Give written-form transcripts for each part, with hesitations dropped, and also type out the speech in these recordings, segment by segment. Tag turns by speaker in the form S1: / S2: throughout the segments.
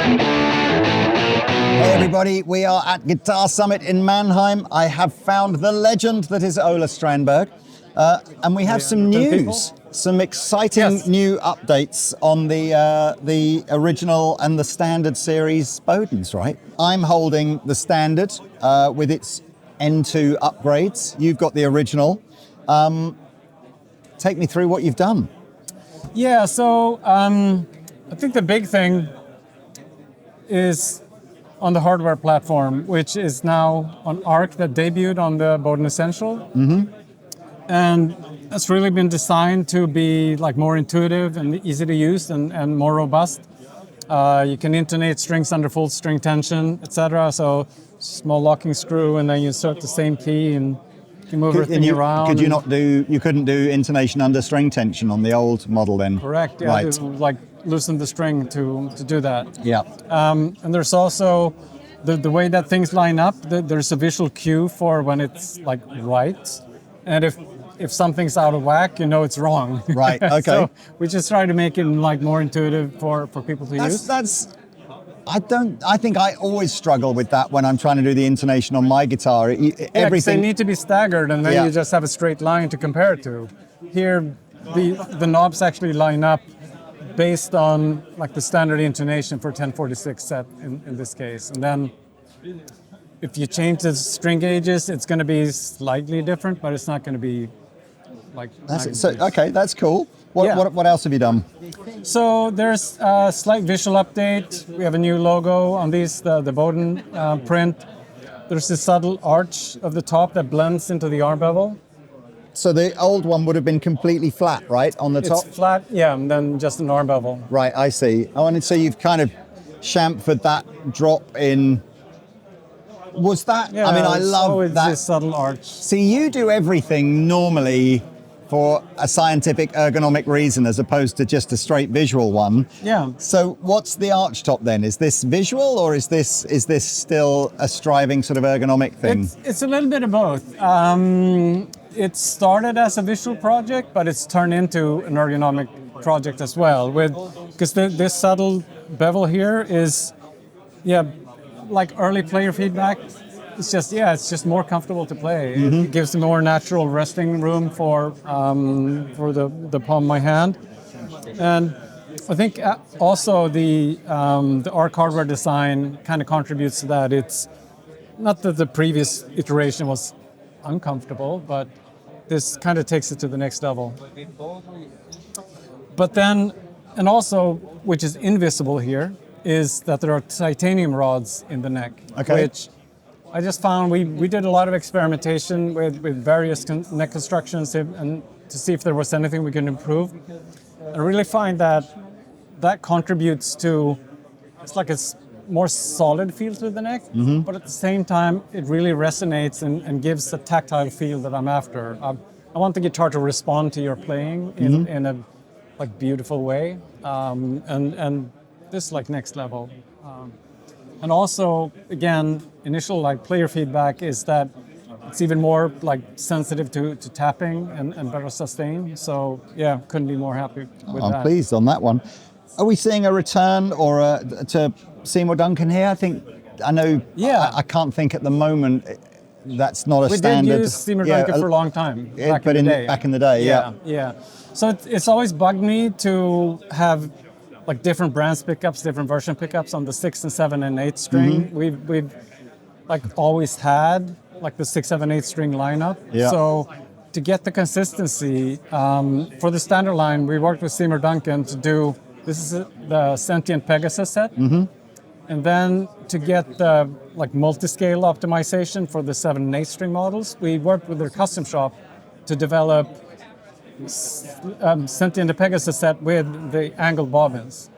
S1: Hey everybody, we are at Guitar Summit in Mannheim. I have found the legend that is Ola Strandberg. And we have some news, some exciting new updates on the original and the standard series Bodens, right? I'm holding the standard with its N2 upgrades. You've got the original. Take me through what you've done.
S2: Yeah, so I think the big thing is on the hardware platform, which is now on ARC that debuted on the Boden Essential. Mm-hmm. And it's really been designed to be like more intuitive and easy to use and more robust. You can intonate strings under full string tension, etc. So small locking screw, and then you insert the same key and you move everything around.
S1: Could you not do? You couldn't do intonation under string tension on the old model then?
S2: Correct. Yeah.
S1: Right.
S2: To, like loosen the string to do that.
S1: Yeah.
S2: And there's also the way that things line up. There's a visual cue for when it's like right, and if something's out of whack, you know it's wrong.
S1: Right. Okay.
S2: So we just try to make it like more intuitive for people to use.
S1: I think I always struggle with that when I'm trying to do the intonation on my guitar.
S2: Everything they need to be staggered, and then you just have a straight line to compare it to. Here, the knobs actually line up based on like the standard intonation for 1046 set in this case, and then if you change the string gauges, it's going to be slightly different, but it's not going to be like.
S1: Okay, that's cool. What else have you done?
S2: So there's a slight visual update. We have a new logo on these, the Boden print. There's this subtle arch of the top that blends into the arm bevel.
S1: So the old one would have been completely flat, right, on the top?
S2: It's flat, yeah, and then just an arm bevel.
S1: Right, I see. Oh, and so you've kind of chamfered that drop in. Was that?
S2: Yeah,
S1: I mean, I love that.
S2: This subtle arch.
S1: See, you do everything normally for a scientific ergonomic reason as opposed to just a straight visual one.
S2: Yeah.
S1: So what's the arch top then? Is this visual or is this still a striving sort of ergonomic thing?
S2: It's a little bit of both. It started as a visual project, but it's turned into an ergonomic project as well. Because this subtle bevel here is, like early player feedback. It's just more comfortable to play. Mm-hmm. It gives more natural resting room for the palm of my hand, and I think also the ARC hardware design kind of contributes to that. It's not that the previous iteration was uncomfortable, but this kind of takes it to the next level. But then, and also, which is invisible here, is that there are titanium rods in the neck, which I just found we did a lot of experimentation with various neck constructions and to see if there was anything we could improve. I really find that contributes to, it's like a more solid feel to the neck, but at the same time it really resonates and gives the tactile feel that I'm after. I want the guitar to respond to your playing in a like beautiful way, and this like next level. And also, again, initial like player feedback is that it's even more like sensitive to tapping and better sustain. So yeah, couldn't be more happy with that.
S1: I'm pleased on that one. Are we seeing a return to Seymour Duncan here? I know. Yeah. I can't think at the moment. That's not a standard.
S2: We did use Seymour Duncan for a long time. Back
S1: in the day.
S2: Yeah. So it's always bugged me to have like different brands pickups, different version pickups on the 6 and 7 and 8 string. Mm-hmm. We've like always had like the 6, 7, 8 string lineup. Yeah. So to get the consistency for the standard line, we worked with Seymour Duncan to do, this is the Sentient Pegasus set. Mm-hmm. And then to get the like multi-scale optimization for the 7 and 8 string models, we worked with their custom shop to develop Sentient Pegasus set with the angled bobbins.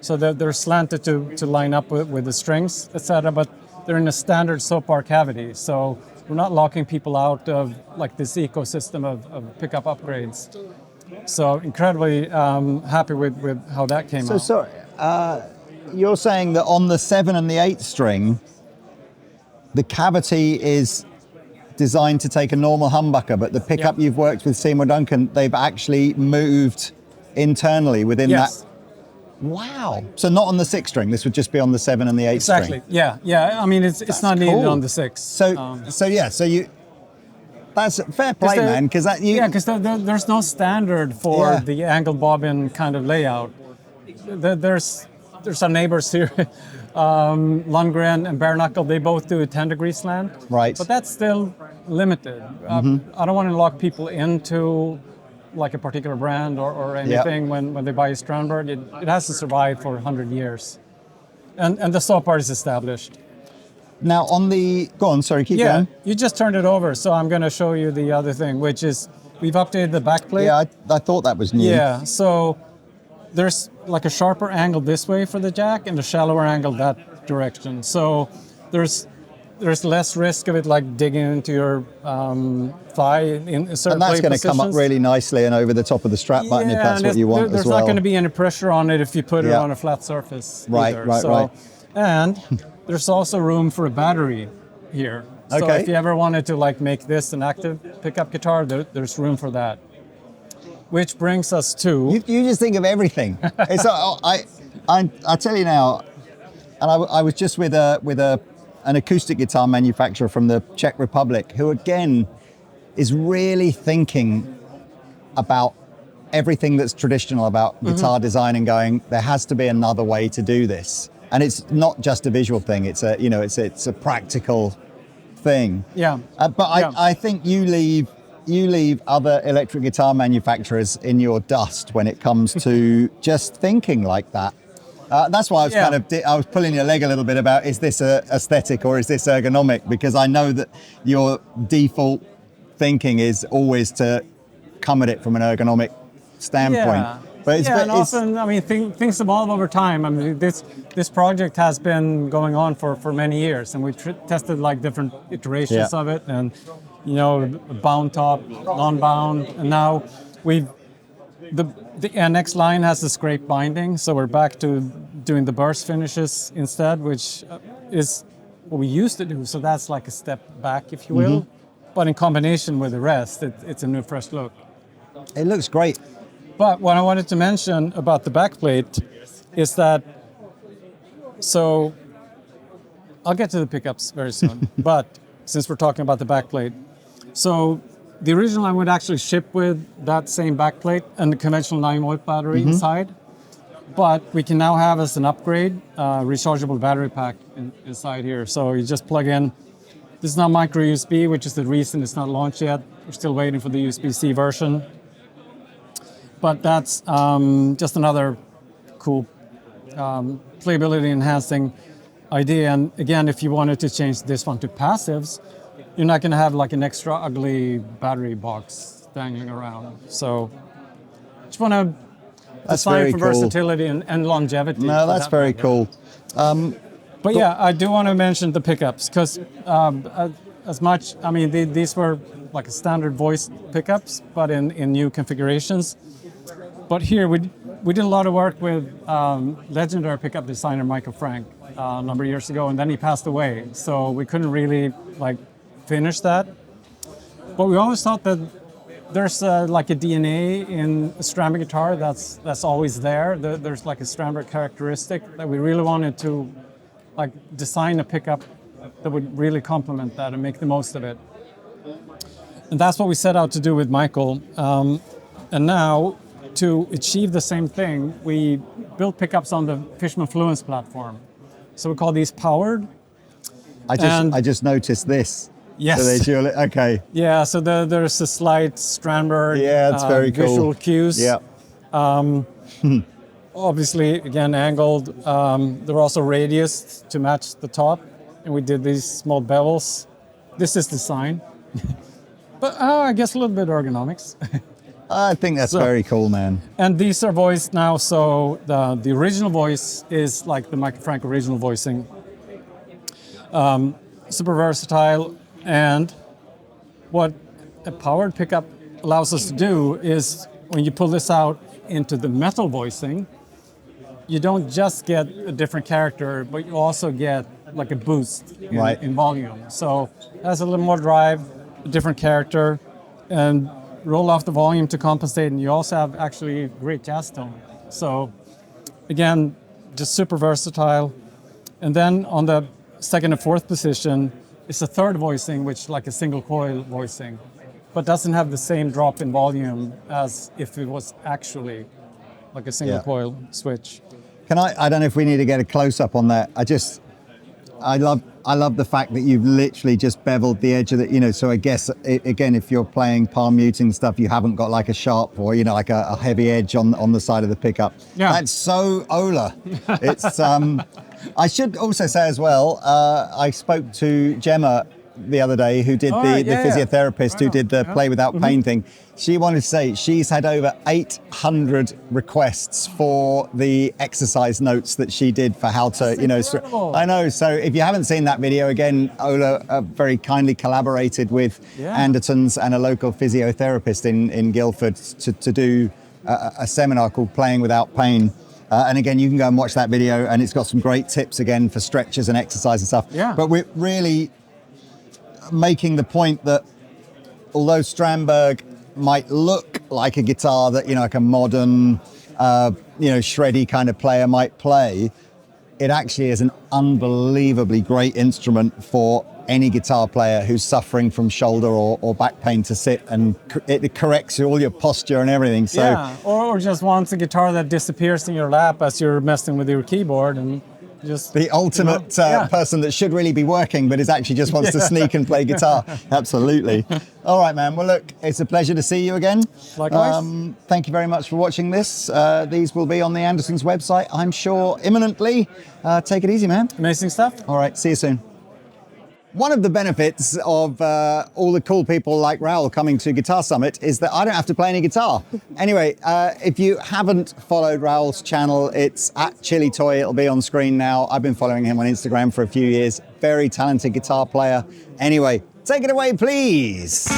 S2: So they're slanted to line up with the strings, etc. But they're in a standard SOPAR cavity. So we're not locking people out of like this ecosystem of pickup upgrades. So incredibly happy with how that came out.
S1: So sorry, you're saying that on the 7 and the 8 string, the cavity is designed to take a normal humbucker, but the pickup you've worked with Seymour Duncan, they've actually moved internally within that. Wow. So not on the 6 string. This would just be on the 7 and the 8 string.
S2: Exactly. Yeah. I mean, it's not needed
S1: cool.
S2: on the 6.
S1: So you. That's fair play, man. Because
S2: there's no standard for the angled bobbin kind of layout. There's some neighbors here, Lundgren and Bare Knuckle. They both do a 10-degree slant.
S1: Right.
S2: But that's still limited. I don't want to lock people into like a particular brand or anything when they buy a Strandberg. It has to survive for 100 years. And the saw part is established.
S1: Now on the, go on, sorry, keep going.
S2: You just turned it over, so I'm going to show you the other thing, which is we've updated the backplate.
S1: Yeah, I thought that was new.
S2: Yeah, so there's like a sharper angle this way for the jack and a shallower angle that direction. So there's less risk of it like digging into your thigh in certain
S1: And that's going to come up really nicely and over the top of the strap button if that's what you want as well.
S2: There's not going to be any pressure on it if you put it on a flat surface.
S1: Right.
S2: And there's also room for a battery here. So if you ever wanted to like make this an active pickup guitar, there's room for that. Which brings us to...
S1: You just think of everything. It's, I tell you now, and I was just with an acoustic guitar manufacturer from the Czech Republic who again is really thinking about everything that's traditional about guitar design and going, there has to be another way to do this. And it's not just a visual thing, it's a practical thing.
S2: Yeah.
S1: I think you leave other electric guitar manufacturers in your dust when it comes to just thinking like that. That's why I was pulling your leg a little bit about, is this aesthetic or is this ergonomic? Because I know that your default thinking is always to come at it from an ergonomic standpoint.
S2: Yeah. And often, I mean, things evolve over time. I mean, this project has been going on for many years, and we've tested like different iterations of it, and bound top, non-bound, and now the NX line has the scrape binding, so we're back to doing the burst finishes instead, which is what we used to do. So that's like a step back, if you will, but in combination with the rest, it's a new, fresh look.
S1: It looks great.
S2: But what I wanted to mention about the backplate is that, so I'll get to the pickups very soon, but since we're talking about the backplate, so the original line would actually ship with that same backplate and the conventional 9-volt battery inside, but we can now have as an upgrade rechargeable battery pack inside here. So you just plug in, this is not micro USB, which is the reason it's not launched yet. We're still waiting for the USB-C version. But that's just another cool playability enhancing idea. And again, if you wanted to change this one to passives, you're not going to have like an extra ugly battery box dangling around. So just want to design for versatility and longevity.
S1: No, that's very cool.
S2: But yeah, I do want to mention the pickups because as much, I mean, these were like a standard voice pickups, but in new configurations. But here we did a lot of work with legendary pickup designer Michael Frank a number of years ago, and then he passed away. So we couldn't really like finish that. But we always thought that there's like a DNA in a Strandberg guitar that's always there. There's like a Strandberg characteristic that we really wanted to like design a pickup that would really complement that and make the most of it. And that's what we set out to do with Michael. And now, to achieve the same thing, we built pickups on the Fishman Fluence platform. So we call these powered.
S1: I just noticed this.
S2: Yes.
S1: So there's your, okay.
S2: Yeah, so there's a slight Strandberg
S1: it's very cool.
S2: Visual cues.
S1: Yeah.
S2: Obviously, again, angled. There were also radius to match the top. And we did these small bevels. This is the sign. But I guess a little bit ergonomics.
S1: I think that's very cool, man.
S2: And these are voiced now, so the original voice is like the Michael Frank original voicing. Super versatile, and what a powered pickup allows us to do is when you pull this out into the metal voicing, you don't just get a different character, but you also get like a boost in volume. So it has a little more drive, a different character, and roll off the volume to compensate, and you also have actually great jazz tone. So again, just super versatile. And then on the second and fourth position, it's a third voicing, which is like a single coil voicing, but doesn't have the same drop in volume as if it was actually like a single coil switch.
S1: I don't know if we need to get a close up on that. I love the fact that you've literally just beveled the edge of it, you know, so I guess, again, if you're playing palm muting stuff, you haven't got like a sharp or, you know, like a heavy edge on the side of the pickup. Yeah. That's so Ola. It's, I should also say as well, I spoke to Gemma the other day, who did the physiotherapist who did the play without pain thing. She wanted to say she's had over 800 requests for the exercise notes that she did for how to, you know, I know. So if you haven't seen that video, again, Ola very kindly collaborated with Andertons and a local physiotherapist in Guildford to do a seminar called Playing Without Pain. And again, you can go and watch that video, and it's got some great tips again for stretches and exercise and stuff. Yeah. But we're really making the point that although Strandberg might look like a guitar that, you know, like a modern, you know, shreddy kind of player might play, it actually is an unbelievably great instrument for any guitar player who's suffering from shoulder or back pain to sit, and it corrects all your posture and everything. So,
S2: yeah, or just wants a guitar that disappears in your lap as you're messing with your keyboard, and just
S1: the ultimate person that should really be working but is actually just wants to sneak and play guitar. Absolutely. All right, man. Well, look, it's a pleasure to see you again.
S2: Likewise.
S1: Thank you very much for watching this. These will be on the Andertons website, I'm sure, imminently. Take it easy, man.
S2: Amazing stuff.
S1: All right, see you soon. One of the benefits of all the cool people like Raoul coming to Guitar Summit is that I don't have to play any guitar. Anyway, if you haven't followed Raoul's channel, it's at Chili Toy. It'll be on screen now. I've been following him on Instagram for a few years. Very talented guitar player. Anyway, take it away, please.